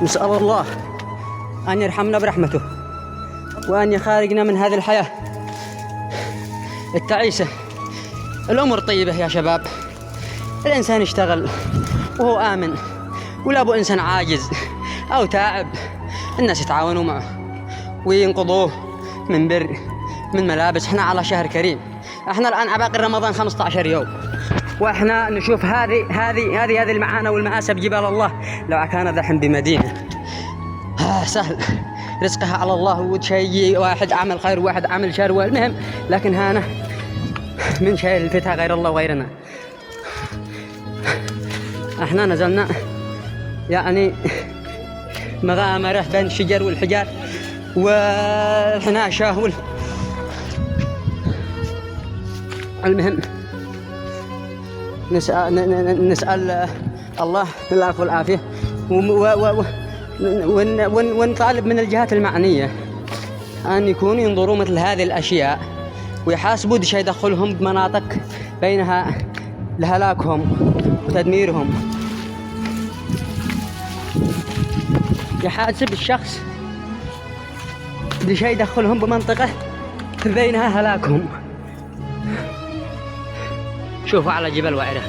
نسأل الله أن يرحمنا برحمته وأن يخارجنا من هذه الحياة التعيسة. الأمور طيبة يا شباب، الإنسان يشتغل وهو آمن، ولا أبو إنسان عاجز أو تعب الناس يتعاونوا معه وينقضوه من بر من ملابس. احنا على شهر كريم، احنا الآن عباقي رمضان 15 يوم، واحنا نشوف هذه المعانة والمآسى بجبال الله. لو كان ذحن بمدينة سهل رزقها على الله، وشيء واحد عمل خير وواحد عمل شر، والمهم لكن هانا من شيء الفتها غير الله وغيرنا. احنا نزلنا يعني مغامرة بين الشجر والحجار والحناشة المهم نسأل الله العفو والعافية، ونطالب من الجهات المعنية أن يكونوا ينظروا مثل هذه الأشياء ويحاسبوا دش يدخلهم بمناطق بينها لهلاكهم وتدميرهم. يحاسب الشخص دش يدخلهم بمنطقة بينها هلاكهم. شوفوا على جبل وعرة